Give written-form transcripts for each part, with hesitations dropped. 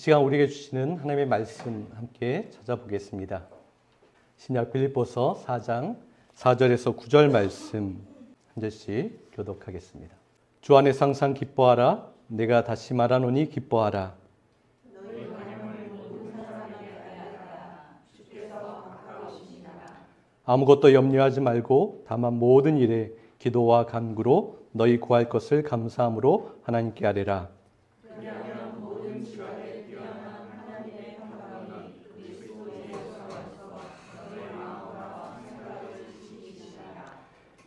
시간 우리에게 주시는 하나님의 말씀 함께 찾아보겠습니다. 신약 빌립보서 4장 4절에서 9절 말씀 한 절씩 교독하겠습니다. 주 안에서 항상 기뻐하라. 내가 다시 말하노니 기뻐하라. 아무것도 염려하지 말고 다만 모든 일에 기도와 간구로 너희 구할 것을 감사함으로 하나님께 아뢰라.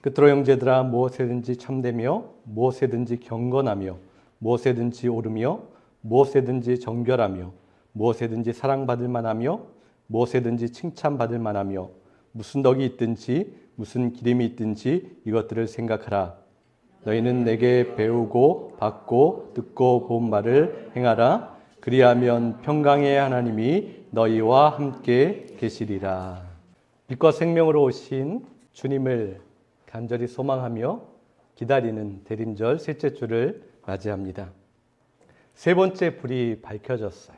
그토록 형제들아, 무엇에든지 참되며 무엇에든지 경건하며 무엇에든지 옳으며 무엇에든지 정결하며 무엇에든지 사랑받을 만하며 무엇에든지 칭찬받을 만하며 무슨 덕이 있든지 무슨 기림이 있든지 이것들을 생각하라. 너희는 내게 배우고 받고 듣고 본 말을 행하라. 그리하면 평강의 하나님이 너희와 함께 계시리라. 빛과 생명으로 오신 주님을 간절히 소망하며 기다리는 대림절 셋째 주를 맞이합니다. 세 번째 불이 밝혀졌어요.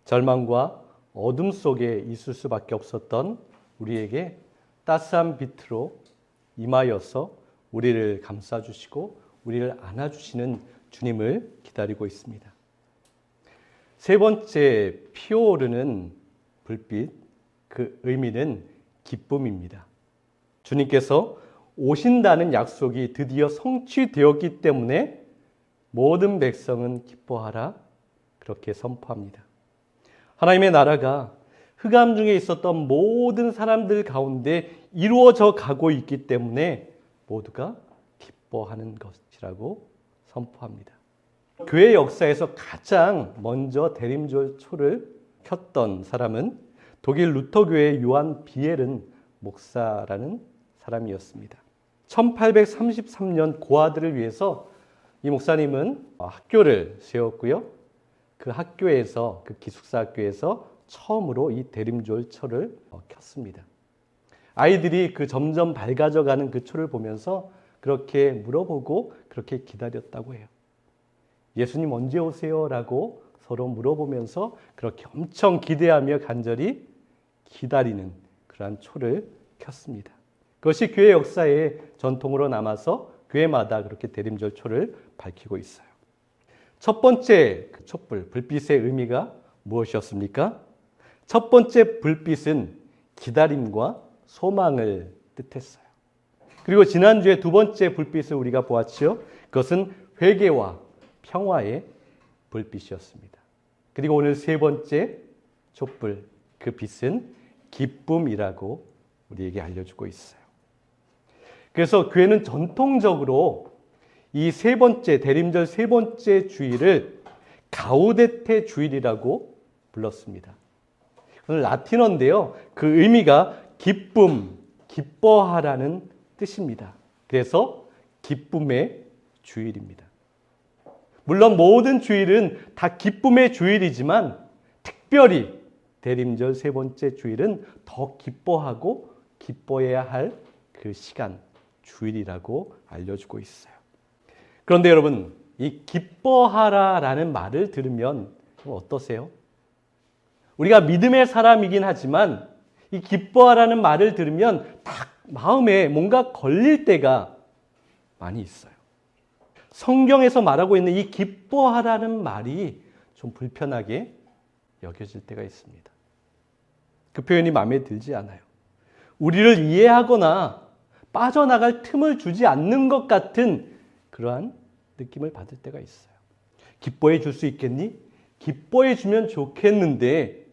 절망과 어둠 속에 있을 수밖에 없었던 우리에게 따스한 빛으로 임하여서 우리를 감싸주시고 우리를 안아주시는 주님을 기다리고 있습니다. 세 번째 피어오르는 불빛, 그 의미는 기쁨입니다. 주님께서 오신다는 약속이 드디어 성취되었기 때문에 모든 백성은 기뻐하라 그렇게 선포합니다. 하나님의 나라가 흑암 중에 있었던 모든 사람들 가운데 이루어져 가고 있기 때문에 모두가 기뻐하는 것이라고 선포합니다. 교회 역사에서 가장 먼저 대림절 초를 켰던 사람은 독일 루터교회 요한 비엘은 목사라는 사람이었습니다. 1833년 고아들을 위해서 이 목사님은 학교를 세웠고요. 그 학교에서, 그 기숙사 학교에서 처음으로 이 대림절 초를 켰습니다. 아이들이 그 점점 밝아져가는 그 초를 보면서 그렇게 물어보고 그렇게 기다렸다고 해요. 예수님 언제 오세요? 라고 서로 물어보면서 그렇게 엄청 기대하며 간절히 기다리는 그러한 초를 켰습니다. 그것이 교회 역사의 전통으로 남아서 교회마다 그렇게 대림절 초를 밝히고 있어요. 첫 번째 촛불, 불빛의 의미가 무엇이었습니까? 첫 번째 불빛은 기다림과 소망을 뜻했어요. 그리고 지난주에 두 번째 불빛을 우리가 보았죠. 그것은 회개와 평화의 불빛이었습니다. 그리고 오늘 세 번째 촛불, 그 빛은 기쁨이라고 우리에게 알려주고 있어요. 그래서 교회는 전통적으로 이 세 번째, 대림절 세 번째 주일을 가우데테 주일이라고 불렀습니다. 오늘 라틴어인데요. 그 의미가 기쁨, 기뻐하라는 뜻입니다. 그래서 기쁨의 주일입니다. 물론 모든 주일은 다 기쁨의 주일이지만 특별히 대림절 세 번째 주일은 더 기뻐하고 기뻐해야 할 그 시간, 주일이라고 알려주고 있어요. 그런데 여러분, 이 기뻐하라라는 말을 들으면 어떠세요? 우리가 믿음의 사람이긴 하지만 이 기뻐하라는 말을 들으면 딱 마음에 뭔가 걸릴 때가 많이 있어요. 성경에서 말하고 있는 이 기뻐하라는 말이 좀 불편하게 여겨질 때가 있습니다. 그 표현이 마음에 들지 않아요. 우리를 이해하거나 빠져나갈 틈을 주지 않는 것 같은 그러한 느낌을 받을 때가 있어요. 기뻐해 줄 수 있겠니? 기뻐해 주면 좋겠는데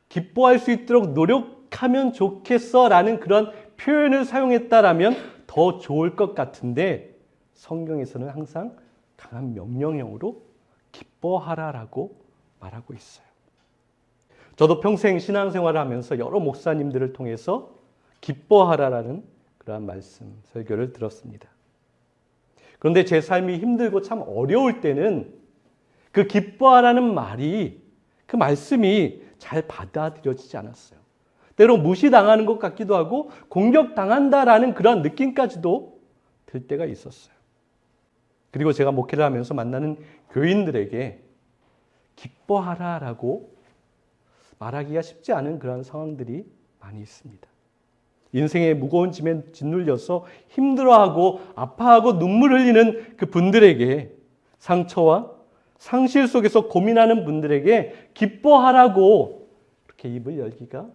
기뻐할 수 있도록 노력하면 좋겠어 라는 그런 표현을 사용했다라면 더 좋을 것 같은데 성경에서는 항상 강한 명령형으로 기뻐하라라고 말하고 있어요. 저도 평생 신앙생활을 하면서 여러 목사님들을 통해서 기뻐하라라는 그러한 말씀, 설교를 들었습니다. 그런데 제 삶이 힘들고 참 어려울 때는 그 기뻐하라는 말이, 그 말씀이 잘 받아들여지지 않았어요. 때로 무시당하는 것 같기도 하고 공격당한다라는 그런 느낌까지도 들 때가 있었어요. 그리고 제가 목회를 하면서 만나는 교인들에게 기뻐하라라고 말하기가 쉽지 않은 그런 상황들이 많이 있습니다. 인생의 무거운 짐에 짓눌려서 힘들어하고 아파하고 눈물 흘리는 그 분들에게, 상처와 상실 속에서 고민하는 분들에게 기뻐하라고 그렇게 입을 열기가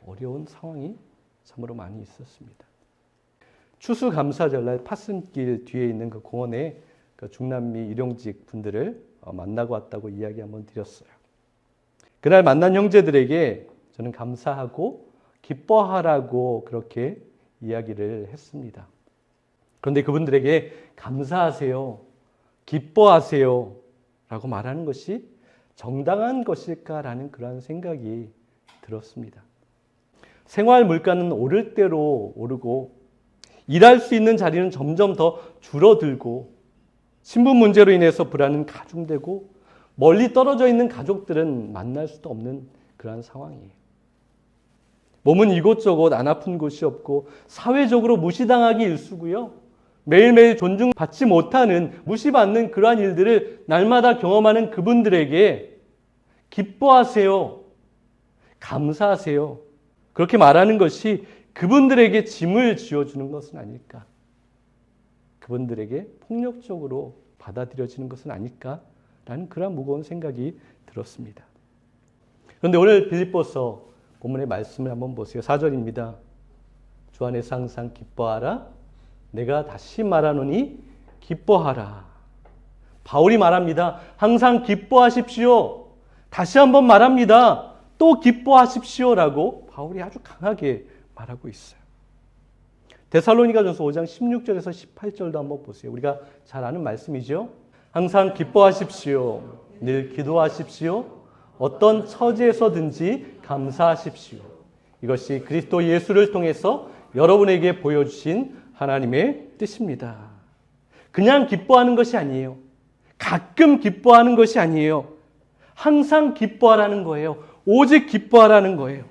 어려운 상황이 참으로 많이 있었습니다. 추수감사절날 파순길 뒤에 있는 그 공원에 그 중남미 일용직 분들을 만나고 왔다고 이야기 한번 드렸어요. 그날 만난 형제들에게 저는 감사하고 기뻐하라고 그렇게 이야기를 했습니다. 그런데 그분들에게 감사하세요, 기뻐하세요 라고 말하는 것이 정당한 것일까라는 그런 생각이 들었습니다. 생활 물가는 오를 대로 오르고 일할 수 있는 자리는 점점 더 줄어들고 신분 문제로 인해서 불안은 가중되고 멀리 떨어져 있는 가족들은 만날 수도 없는 그런 상황이에요. 몸은 이곳저곳 안 아픈 곳이 없고 사회적으로 무시당하기 일쑤고요. 매일매일 존중받지 못하는, 무시받는 그러한 일들을 날마다 경험하는 그분들에게 기뻐하세요, 감사하세요 그렇게 말하는 것이 그분들에게 짐을 지어주는 것은 아닐까, 그분들에게 폭력적으로 받아들여지는 것은 아닐까라는 그런 무거운 생각이 들었습니다. 그런데 오늘 빌립보서 본문의 말씀을 한번 보세요. 4절입니다. 주 안에서 항상 기뻐하라. 내가 다시 말하노니 기뻐하라. 바울이 말합니다. 항상 기뻐하십시오. 다시 한번 말합니다. 또 기뻐하십시오라고 바울이 아주 강하게 말하고 있어요. 데살로니가전서 5장 16절에서 18절도 한번 보세요. 우리가 잘 아는 말씀이죠. 항상 기뻐하십시오. 늘 기도하십시오. 어떤 처지에서든지 감사하십시오. 이것이 그리스도 예수를 통해서 여러분에게 보여주신 하나님의 뜻입니다. 그냥 기뻐하는 것이 아니에요. 가끔 기뻐하는 것이 아니에요. 항상 기뻐하라는 거예요. 오직 기뻐하라는 거예요.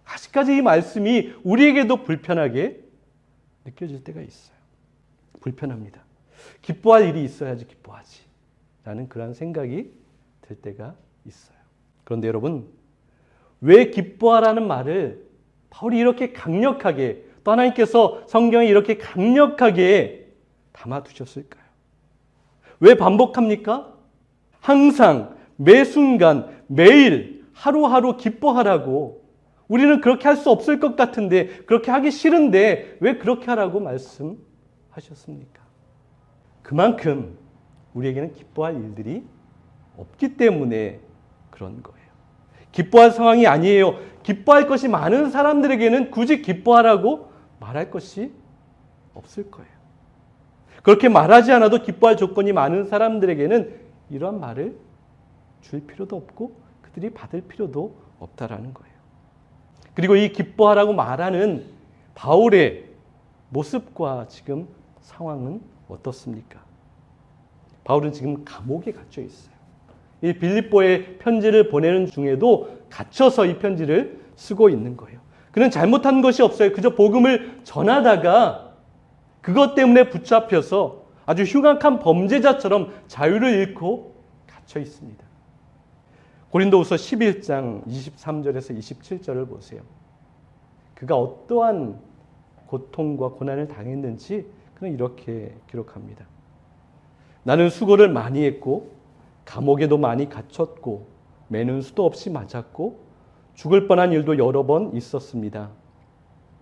아직까지 이 말씀이 우리에게도 불편하게 느껴질 때가 있어요. 불편합니다. 기뻐할 일이 있어야지 기뻐하지 라는 그런 생각이 들 때가 있어요. 그런데 여러분, 왜 기뻐하라는 말을 바울이 이렇게 강력하게, 또 하나님께서 성경에 이렇게 강력하게 담아두셨을까요? 왜 반복합니까? 항상, 매 순간, 매일, 하루하루 기뻐하라고. 우리는 그렇게 할 수 없을 것 같은데, 그렇게 하기 싫은데 왜 그렇게 하라고 말씀하셨습니까? 그만큼 우리에게는 기뻐할 일들이 없기 때문에 그런 거예요. 기뻐할 상황이 아니에요. 기뻐할 것이 많은 사람들에게는 굳이 기뻐하라고 말할 것이 없을 거예요. 그렇게 말하지 않아도 기뻐할 조건이 많은 사람들에게는 이러한 말을 줄 필요도 없고 그들이 받을 필요도 없다라는 거예요. 그리고 이 기뻐하라고 말하는 바울의 모습과 지금 상황은 어떻습니까? 바울은 지금 감옥에 갇혀 있어요. 이 빌립보에 편지를 보내는 중에도 갇혀서 이 편지를 쓰고 있는 거예요. 그는 잘못한 것이 없어요. 그저 복음을 전하다가 그것 때문에 붙잡혀서 아주 흉악한 범죄자처럼 자유를 잃고 갇혀 있습니다. 고린도후서 11장 23절에서 27절을 보세요. 그가 어떠한 고통과 고난을 당했는지 그는 이렇게 기록합니다. 나는 수고를 많이 했고 감옥에도 많이 갇혔고 매는 수도 없이 맞았고 죽을 뻔한 일도 여러 번 있었습니다.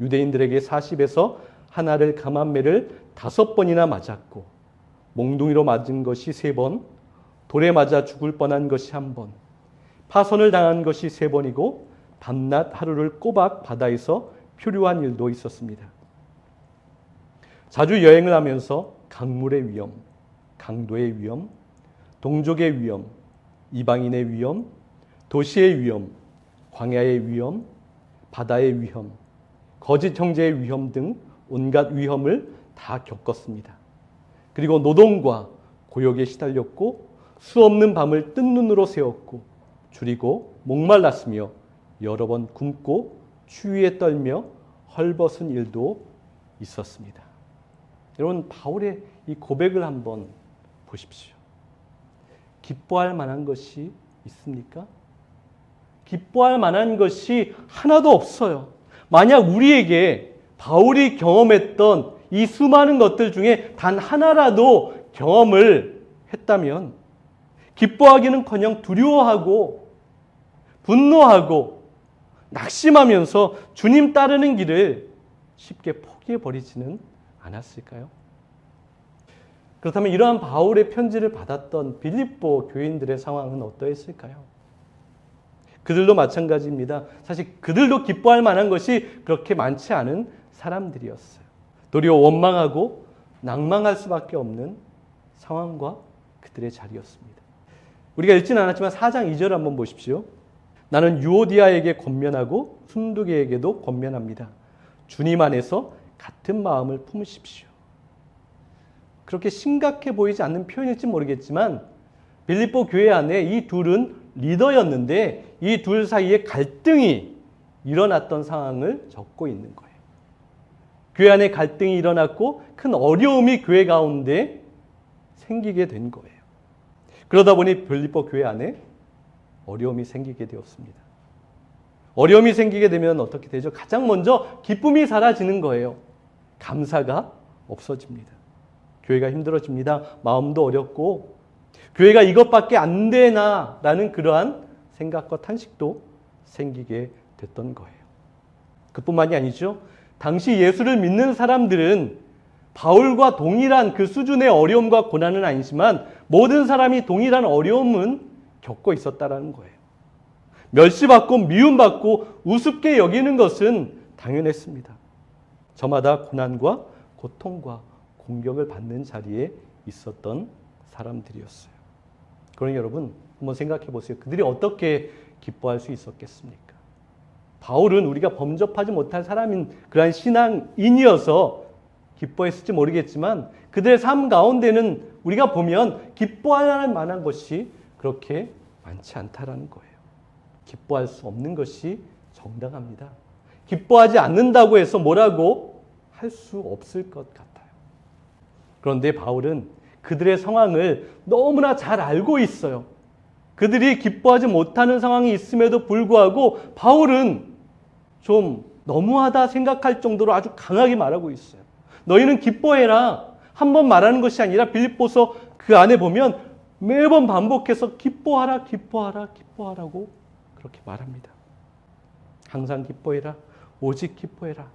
유대인들에게 40에서 하나를 감한 매를 5번이나 맞았고 몽둥이로 맞은 것이 3번, 돌에 맞아 죽을 뻔한 것이 1번, 파선을 당한 것이 3번이고 밤낮 하루를 꼬박 바다에서 표류한 일도 있었습니다. 자주 여행을 하면서 강물의 위험, 강도의 위험, 동족의 위험, 이방인의 위험, 도시의 위험, 광야의 위험, 바다의 위험, 거짓 형제의 위험 등 온갖 위험을 다 겪었습니다. 그리고 노동과 고역에 시달렸고 수없는 밤을 뜬 눈으로 새웠고 줄이고 목말랐으며 여러 번 굶고 추위에 떨며 헐벗은 일도 있었습니다. 여러분, 바울의 이 고백을 한번 보십시오. 기뻐할 만한 것이 있습니까? 기뻐할 만한 것이 하나도 없어요. 만약 우리에게 바울이 경험했던 이 수많은 것들 중에 단 하나라도 경험을 했다면 기뻐하기는커녕 두려워하고 분노하고 낙심하면서 주님 따르는 길을 쉽게 포기해버리지는 않았을까요? 그렇다면 이러한 바울의 편지를 받았던 빌립보 교인들의 상황은 어떠했을까요? 그들도 마찬가지입니다. 사실 그들도 기뻐할 만한 것이 그렇게 많지 않은 사람들이었어요. 도리어 원망하고 낭망할 수밖에 없는 상황과 그들의 자리였습니다. 우리가 읽지는 않았지만 4장 2절 한번 보십시오. 나는 유오디아에게 권면하고 순두계에게도 권면합니다. 주님 안에서 같은 마음을 품으십시오. 그렇게 심각해 보이지 않는 표현일지 모르겠지만 빌립보 교회 안에 이 둘은 리더였는데 이 둘 사이에 갈등이 일어났던 상황을 적고 있는 거예요. 교회 안에 갈등이 일어났고 큰 어려움이 교회 가운데 생기게 된 거예요. 그러다 보니 빌립보 교회 안에 어려움이 생기게 되었습니다. 어려움이 생기게 되면 어떻게 되죠? 가장 먼저 기쁨이 사라지는 거예요. 감사가 없어집니다. 교회가 힘들어집니다. 마음도 어렵고 교회가 이것밖에 안 되나라는 그러한 생각과 탄식도 생기게 됐던 거예요. 그뿐만이 아니죠. 당시 예수를 믿는 사람들은 바울과 동일한 그 수준의 어려움과 고난은 아니지만 모든 사람이 동일한 어려움은 겪고 있었다라는 거예요. 멸시받고 미움받고 우습게 여기는 것은 당연했습니다. 저마다 고난과 고통과 공격을 받는 자리에 있었던 사람들이었어요. 그러니 여러분 한번 생각해 보세요. 그들이 어떻게 기뻐할 수 있었겠습니까? 바울은 우리가 범접하지 못할 사람인 그러한 신앙인이어서 기뻐했을지 모르겠지만 그들의 삶 가운데는 우리가 보면 기뻐할 만한 것이 그렇게 많지 않다라는 거예요. 기뻐할 수 없는 것이 정당합니다. 기뻐하지 않는다고 해서 뭐라고 할 수 없을 것 같아요. 그런데 바울은 그들의 상황을 너무나 잘 알고 있어요. 그들이 기뻐하지 못하는 상황이 있음에도 불구하고 바울은 좀 너무하다 생각할 정도로 아주 강하게 말하고 있어요. 너희는 기뻐해라. 한 번 말하는 것이 아니라 빌립보서 그 안에 보면 매번 반복해서 기뻐하라, 기뻐하라, 기뻐하라고 그렇게 말합니다. 항상 기뻐해라. 오직 기뻐해라.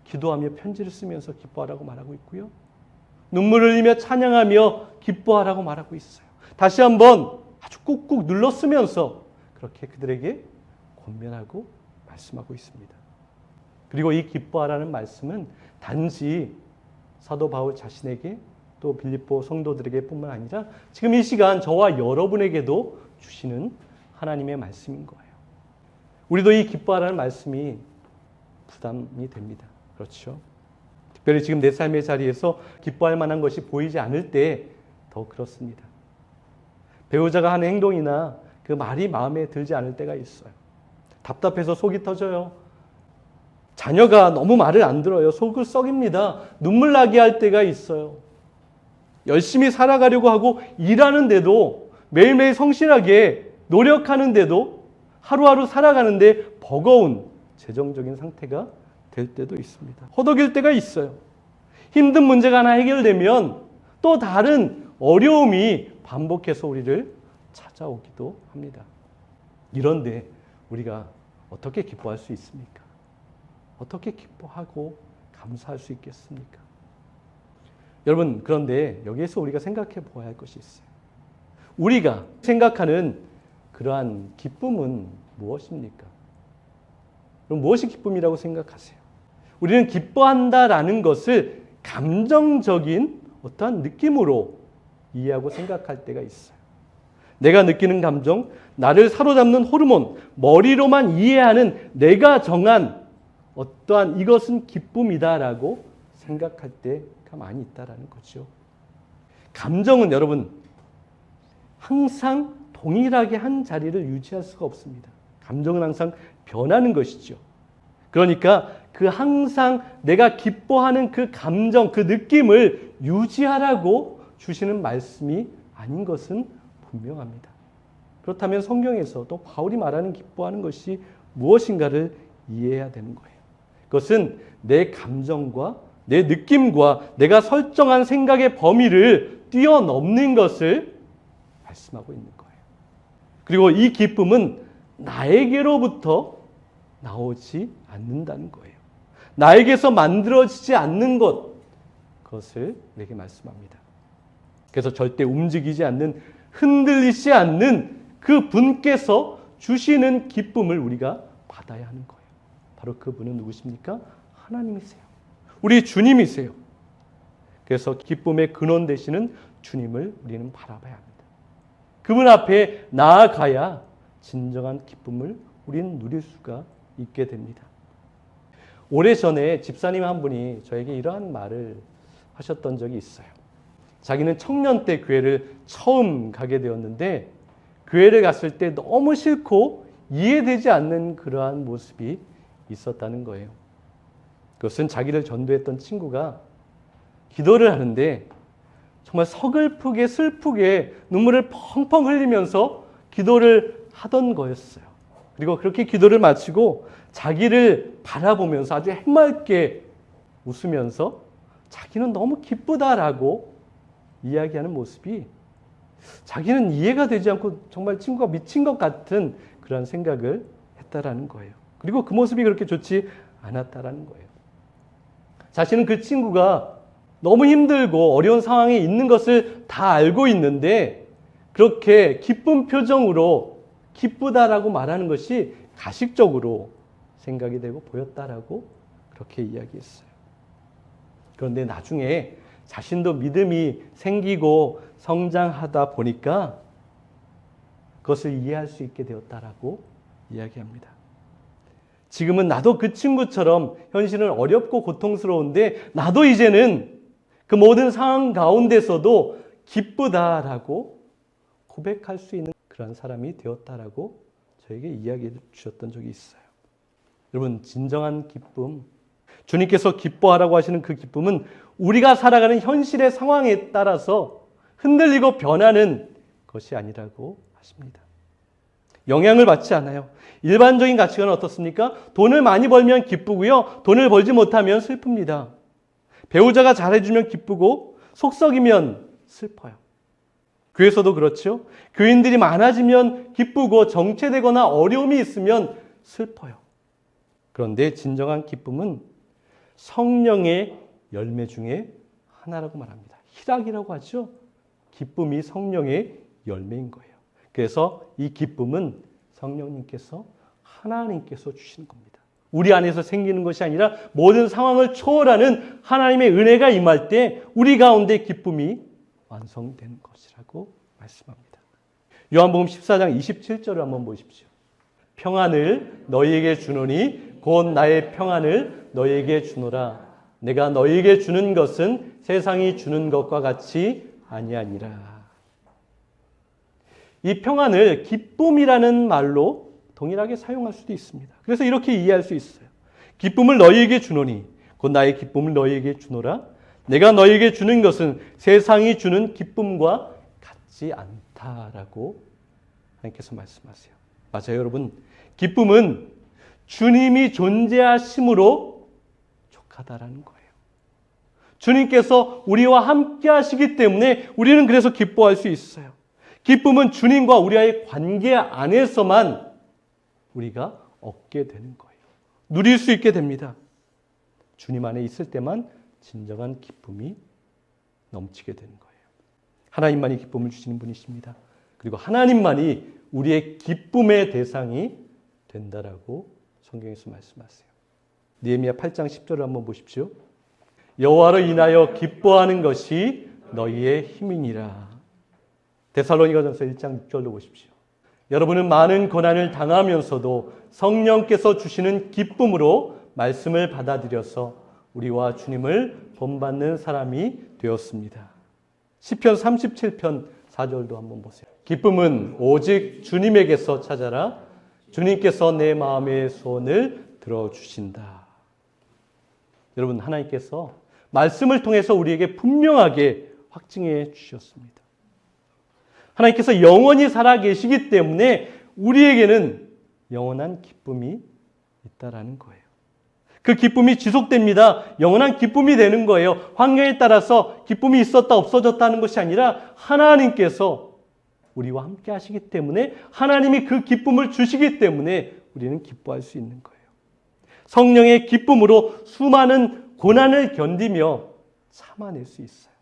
기도하며 편지를 쓰면서 기뻐하라고 말하고 있고요. 눈물을 흘리며 찬양하며 기뻐하라고 말하고 있어요. 다시 한번 아주 꾹꾹 눌러 쓰면서 그렇게 그들에게 권면하고 말씀하고 있습니다. 그리고 이 기뻐하라는 말씀은 단지 사도 바울 자신에게 또 빌립보 성도들에게 뿐만 아니라 지금 이 시간 저와 여러분에게도 주시는 하나님의 말씀인 거예요. 우리도 이 기뻐하라는 말씀이 부담이 됩니다. 그렇죠? 특별히 지금 내 삶의 자리에서 기뻐할 만한 것이 보이지 않을 때 더 그렇습니다. 배우자가 하는 행동이나 그 말이 마음에 들지 않을 때가 있어요. 답답해서 속이 터져요. 자녀가 너무 말을 안 들어요. 속을 썩입니다. 눈물 나게 할 때가 있어요. 열심히 살아가려고 하고 일하는데도 매일매일 성실하게 노력하는데도 하루하루 살아가는데 버거운 재정적인 상태가 될 때도 있습니다. 허덕일 때가 있어요. 힘든 문제가 하나 해결되면 또 다른 어려움이 반복해서 우리를 찾아오기도 합니다. 이런데 우리가 어떻게 기뻐할 수 있습니까? 어떻게 기뻐하고 감사할 수 있겠습니까? 여러분, 그런데 여기에서 우리가 생각해 보아야 할 것이 있어요. 우리가 생각하는 그러한 기쁨은 무엇입니까? 그럼 무엇이 기쁨이라고 생각하세요? 우리는 기뻐한다라는 것을 감정적인 어떠한 느낌으로 이해하고 생각할 때가 있어요. 내가 느끼는 감정, 나를 사로잡는 호르몬, 머리로만 이해하는 내가 정한 어떠한 이것은 기쁨이다라고 생각할 때가 많이 있다라는 거죠. 감정은 여러분 항상 동일하게 한 자리를 유지할 수가 없습니다. 감정은 항상 변하는 것이죠. 그러니까 그 항상 내가 기뻐하는 그 감정, 그 느낌을 유지하라고 주시는 말씀이 아닌 것은 분명합니다. 그렇다면 성경에서 또 바울이 말하는 기뻐하는 것이 무엇인가를 이해해야 되는 거예요. 그것은 내 감정과 내 느낌과 내가 설정한 생각의 범위를 뛰어넘는 것을 말씀하고 있는 거예요. 그리고 이 기쁨은 나에게로부터 나오지 않는다는 거예요. 나에게서 만들어지지 않는 것, 그것을 우리에게 말씀합니다. 그래서 절대 움직이지 않는, 흔들리지 않는 그 분께서 주시는 기쁨을 우리가 받아야 하는 거예요. 바로 그분은 누구십니까? 하나님이세요. 우리 주님이세요. 그래서 기쁨의 근원 되시는 주님을 우리는 바라봐야 합니다. 그분 앞에 나아가야 진정한 기쁨을 우리는 누릴 수가 있게 됩니다. 오래전에 집사님 한 분이 저에게 이러한 말을 하셨던 적이 있어요. 자기는 청년 때 교회를 처음 가게 되었는데 교회를 갔을 때 너무 싫고 이해되지 않는 그러한 모습이 있었다는 거예요. 그것은 자기를 전도했던 친구가 기도를 하는데 정말 서글프게 슬프게 눈물을 펑펑 흘리면서 기도를 하던 거였어요. 그리고 그렇게 기도를 마치고 자기를 바라보면서 아주 해맑게 웃으면서 자기는 너무 기쁘다라고 이야기하는 모습이 자기는 이해가 되지 않고 정말 친구가 미친 것 같은 그런 생각을 했다라는 거예요. 그리고 그 모습이 그렇게 좋지 않았다라는 거예요. 자신은 그 친구가 너무 힘들고 어려운 상황에 있는 것을 다 알고 있는데 그렇게 기쁜 표정으로 기쁘다라고 말하는 것이 가식적으로 생각이 되고 보였다라고 그렇게 이야기했어요. 그런데 나중에 자신도 믿음이 생기고 성장하다 보니까 그것을 이해할 수 있게 되었다라고 이야기합니다. 지금은 나도 그 친구처럼 현실은 어렵고 고통스러운데 나도 이제는 그 모든 상황 가운데서도 기쁘다라고 고백할 수 있는 그런 사람이 되었다라고 저에게 이야기해 주셨던 적이 있어요. 여러분, 진정한 기쁨, 주님께서 기뻐하라고 하시는 그 기쁨은 우리가 살아가는 현실의 상황에 따라서 흔들리고 변하는 것이 아니라고 하십니다. 영향을 받지 않아요. 일반적인 가치관은 어떻습니까? 돈을 많이 벌면 기쁘고요. 돈을 벌지 못하면 슬픕니다. 배우자가 잘해주면 기쁘고 속썩이면 슬퍼요. 교회에서도 그렇죠. 교인들이 많아지면 기쁘고 정체되거나 어려움이 있으면 슬퍼요. 그런데 진정한 기쁨은 성령의 열매 중에 하나라고 말합니다. 희락이라고 하죠. 기쁨이 성령의 열매인 거예요. 그래서 이 기쁨은 성령님께서 하나님께서 주시는 겁니다. 우리 안에서 생기는 것이 아니라 모든 상황을 초월하는 하나님의 은혜가 임할 때 우리 가운데 기쁨이 완성되는 것이라고 말씀합니다. 요한복음 14장 27절을 한번 보십시오. 평안을 너희에게 주노니 곧 나의 평안을 너희에게 주노라. 내가 너희에게 주는 것은 세상이 주는 것과 같이 아니하니라. 이 평안을 기쁨이라는 말로 동일하게 사용할 수도 있습니다. 그래서 이렇게 이해할 수 있어요. 기쁨을 너희에게 주노니 곧 나의 기쁨을 너희에게 주노라. 내가 너희에게 주는 것은 세상이 주는 기쁨과 같지 않다라고 하나님께서 말씀하세요. 맞아요, 여러분. 기쁨은 주님이 존재하심으로 족하다라는 거예요. 주님께서 우리와 함께 하시기 때문에 우리는 그래서 기뻐할 수 있어요. 기쁨은 주님과 우리와의 관계 안에서만 우리가 얻게 되는 거예요. 누릴 수 있게 됩니다. 주님 안에 있을 때만 진정한 기쁨이 넘치게 되는 거예요. 하나님만이 기쁨을 주시는 분이십니다. 그리고 하나님만이 우리의 기쁨의 대상이 된다라고 성경에서 말씀하세요. 느헤미야 8장 10절을 한번 보십시오. 여호와로 인하여 기뻐하는 것이 너희의 힘이니라. 데살로니가전서 1장 6절도 보십시오. 여러분은 많은 고난을 당하면서도 성령께서 주시는 기쁨으로 말씀을 받아들여서 우리와 주님을 본받는 사람이 되었습니다. 시편 37편 4절도 한번 보세요. 기쁨은 오직 주님에게서 찾아라. 주님께서 내 마음의 소원을 들어주신다. 여러분, 하나님께서 말씀을 통해서 우리에게 분명하게 확증해 주셨습니다. 하나님께서 영원히 살아 계시기 때문에 우리에게는 영원한 기쁨이 있다라는 거예요. 그 기쁨이 지속됩니다. 영원한 기쁨이 되는 거예요. 환경에 따라서 기쁨이 있었다 없어졌다는 것이 아니라 하나님께서 우리와 함께 하시기 때문에 하나님이 그 기쁨을 주시기 때문에 우리는 기뻐할 수 있는 거예요. 성령의 기쁨으로 수많은 고난을 견디며 참아낼 수 있어요.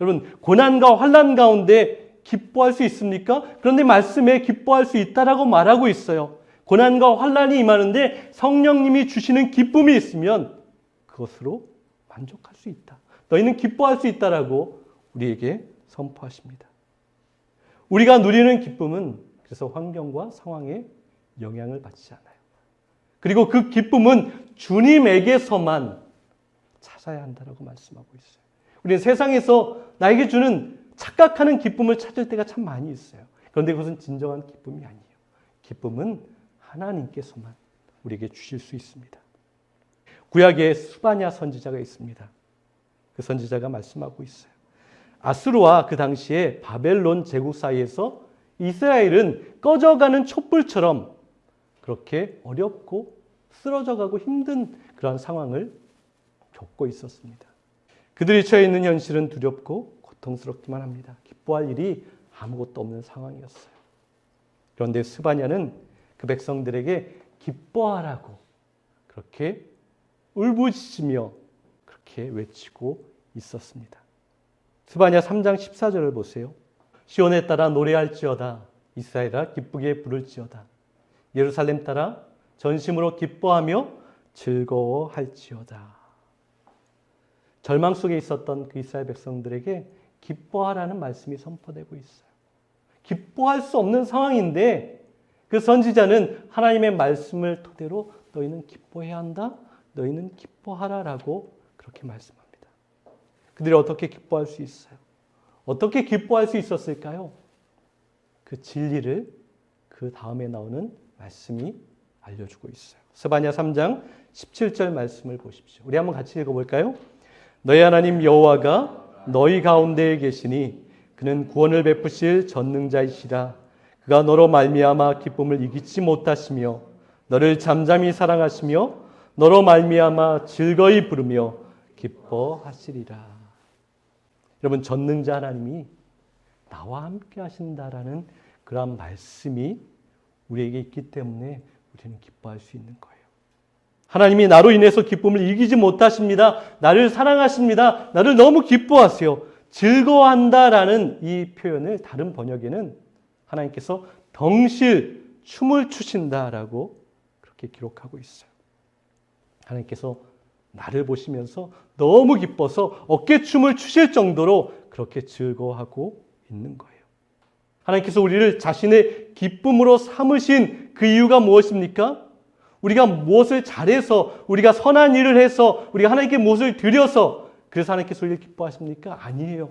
여러분, 고난과 환난 가운데 기뻐할 수 있습니까? 그런데 말씀에 기뻐할 수 있다라고 말하고 있어요. 고난과 환난이 임하는데 성령님이 주시는 기쁨이 있으면 그것으로 만족할 수 있다. 너희는 기뻐할 수 있다라고 우리에게 선포하십니다. 우리가 누리는 기쁨은 그래서 환경과 상황에 영향을 받지 않아요. 그리고 그 기쁨은 주님에게서만 찾아야 한다라고 말씀하고 있어요. 우리는 세상에서 나에게 주는 착각하는 기쁨을 찾을 때가 참 많이 있어요. 그런데 그것은 진정한 기쁨이 아니에요. 기쁨은 하나님께서만 우리에게 주실 수 있습니다. 구약에 스바냐 선지자가 있습니다. 그 선지자가 말씀하고 있어요. 아수르와 그 당시에 바벨론 제국 사이에서 이스라엘은 꺼져가는 촛불처럼 그렇게 어렵고 쓰러져가고 힘든 그런 상황을 겪고 있었습니다. 그들이 처해 있는 현실은 두렵고 고통스럽기만 합니다. 기뻐할 일이 아무것도 없는 상황이었어요. 그런데 스바냐는 그 백성들에게 기뻐하라고 그렇게 울부짖으며 그렇게 외치고 있었습니다. 스바냐 3장 14절을 보세요. 시온에 따라 노래할지어다. 이스라엘아 기쁘게 부를지어다. 예루살렘 따라 전심으로 기뻐하며 즐거워할지어다. 절망 속에 있었던 그 이스라엘 백성들에게 기뻐하라는 말씀이 선포되고 있어요. 기뻐할 수 없는 상황인데 그 선지자는 하나님의 말씀을 토대로 너희는 기뻐해야 한다. 너희는 기뻐하라라고 그렇게 말씀합니다. 그들이 어떻게 기뻐할 수 있어요? 어떻게 기뻐할 수 있었을까요? 그 진리를 그 다음에 나오는 말씀이 알려주고 있어요. 스바냐 3장 17절 말씀을 보십시오. 우리 한번 같이 읽어볼까요? 너희 하나님 여호와가 너희 가운데에 계시니 그는 구원을 베푸실 전능자이시라. 그가 너로 말미암아 기쁨을 이기지 못하시며 너를 잠잠히 사랑하시며 너로 말미암아 즐거이 부르며 기뻐하시리라. 여러분, 전능자 하나님이 나와 함께 하신다라는 그런 말씀이 우리에게 있기 때문에 우리는 기뻐할 수 있는 거예요. 하나님이 나로 인해서 기쁨을 이기지 못하십니다. 나를 사랑하십니다. 나를 너무 기뻐하세요. 즐거워한다라는 이 표현을 다른 번역에는 하나님께서 덩실 춤을 추신다라고 그렇게 기록하고 있어요. 하나님께서 나를 보시면서 너무 기뻐서 어깨춤을 추실 정도로 그렇게 즐거워하고 있는 거예요. 하나님께서 우리를 자신의 기쁨으로 삼으신 그 이유가 무엇입니까? 우리가 무엇을 잘해서, 우리가 선한 일을 해서, 우리가 하나님께 무엇을 드려서 그래서 하나님께서 우리를 기뻐하십니까? 아니에요.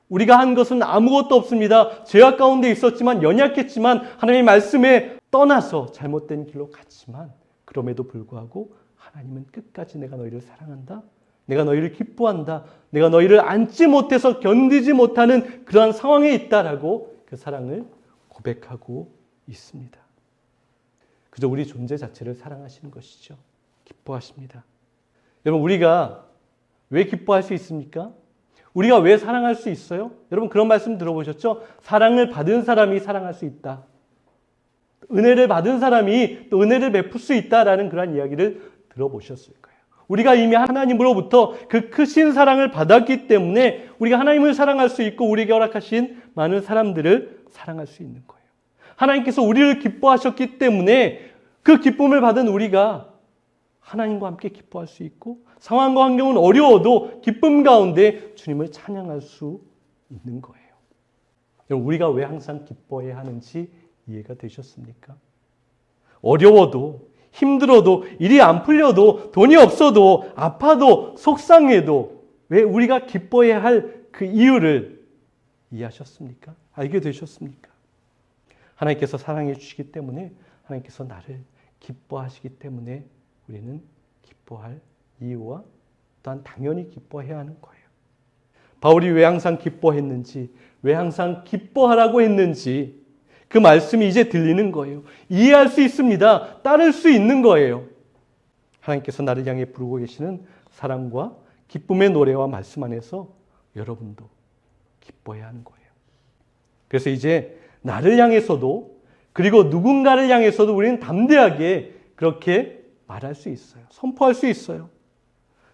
우리가 한 것은 아무것도 없습니다. 죄악 가운데 있었지만, 연약했지만, 하나님의 말씀에 떠나서 잘못된 길로 갔지만, 그럼에도 불구하고 하나님은 끝까지 내가 너희를 사랑한다. 내가 너희를 기뻐한다. 내가 너희를 안지 못해서 견디지 못하는 그러한 상황에 있다라고 그 사랑을 고백하고 있습니다. 그저 우리 존재 자체를 사랑하시는 것이죠. 기뻐하십니다. 여러분, 우리가 왜 기뻐할 수 있습니까? 우리가 왜 사랑할 수 있어요? 여러분, 그런 말씀 들어보셨죠? 사랑을 받은 사람이 사랑할 수 있다. 은혜를 받은 사람이 또 은혜를 베풀 수 있다라는 그런 이야기를 들어보셨을 거예요. 우리가 이미 하나님으로부터 그 크신 사랑을 받았기 때문에 우리가 하나님을 사랑할 수 있고 우리에게 허락하신 많은 사람들을 사랑할 수 있는 거예요. 하나님께서 우리를 기뻐하셨기 때문에 그 기쁨을 받은 우리가 하나님과 함께 기뻐할 수 있고 상황과 환경은 어려워도 기쁨 가운데 주님을 찬양할 수 있는 거예요. 여러분, 우리가 왜 항상 기뻐해야 하는지 이해가 되셨습니까? 어려워도 힘들어도 일이 안 풀려도 돈이 없어도 아파도 속상해도 왜 우리가 기뻐해야 할 그 이유를 이해하셨습니까? 알게 되셨습니까? 하나님께서 사랑해 주시기 때문에 하나님께서 나를 기뻐하시기 때문에 우리는 기뻐할 이유와 또한 당연히 기뻐해야 하는 거예요. 바울이 왜 항상 기뻐했는지 왜 항상 기뻐하라고 했는지 그 말씀이 이제 들리는 거예요. 이해할 수 있습니다. 따를 수 있는 거예요. 하나님께서 나를 향해 부르고 계시는 사랑과 기쁨의 노래와 말씀 안에서 여러분도 기뻐해야 하는 거예요. 그래서 이제 나를 향해서도 그리고 누군가를 향해서도 우리는 담대하게 그렇게 말할 수 있어요. 선포할 수 있어요.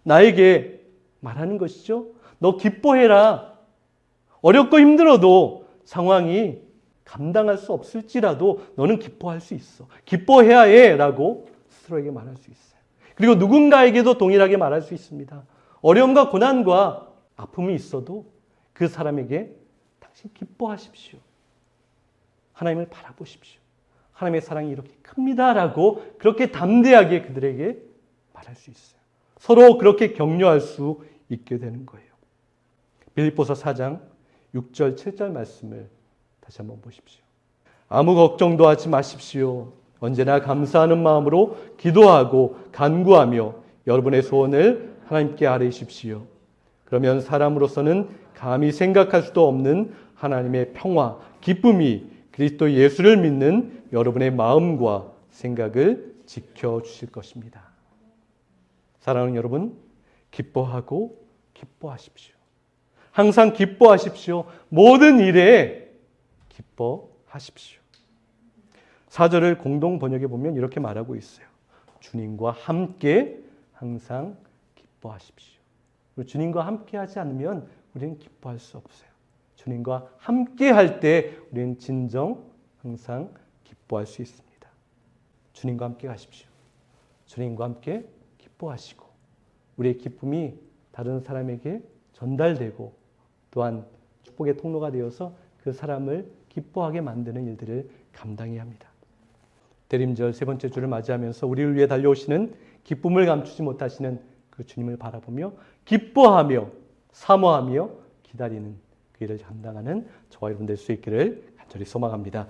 나에게 말하는 것이죠. 너 기뻐해라. 어렵고 힘들어도 상황이 감당할 수 없을지라도 너는 기뻐할 수 있어. 기뻐해야 해 라고 스스로에게 말할 수 있어요. 그리고 누군가에게도 동일하게 말할 수 있습니다. 어려움과 고난과 아픔이 있어도 그 사람에게 당신 기뻐하십시오. 하나님을 바라보십시오. 하나님의 사랑이 이렇게 큽니다 라고 그렇게 담대하게 그들에게 말할 수 있어요. 서로 그렇게 격려할 수 있게 되는 거예요. 빌립보서 4장 6절 7절 말씀을 다시 한번 보십시오. 아무 걱정도 하지 마십시오. 언제나 감사하는 마음으로 기도하고 간구하며 여러분의 소원을 하나님께 아뢰십시오. 그러면 사람으로서는 감히 생각할 수도 없는 하나님의 평화, 기쁨이 그리스도 예수를 믿는 여러분의 마음과 생각을 지켜주실 것입니다. 사랑하는 여러분, 기뻐하고 기뻐하십시오. 항상 기뻐하십시오. 모든 일에 기뻐하십시오. 4절을 공동 번역해 보면 이렇게 말하고 있어요. 주님과 함께 항상 기뻐하십시오. 주님과 함께 하지 않으면 우리는 기뻐할 수 없어요. 주님과 함께 할 때 우리는 진정 항상 기뻐할 수 있습니다. 주님과 함께 가십시오. 주님과 함께 기뻐하시고 우리의 기쁨이 다른 사람에게 전달되고 또한 축복의 통로가 되어서 그 사람을 기뻐하게 만드는 일들을 감당해야 합니다. 대림절 세 번째 주를 맞이하면서 우리를 위해 달려오시는 기쁨을 감추지 못하시는 그 주님을 바라보며 기뻐하며 사모하며 기다리는 그 일을 감당하는 저와 여러분 될 수 있기를 간절히 소망합니다.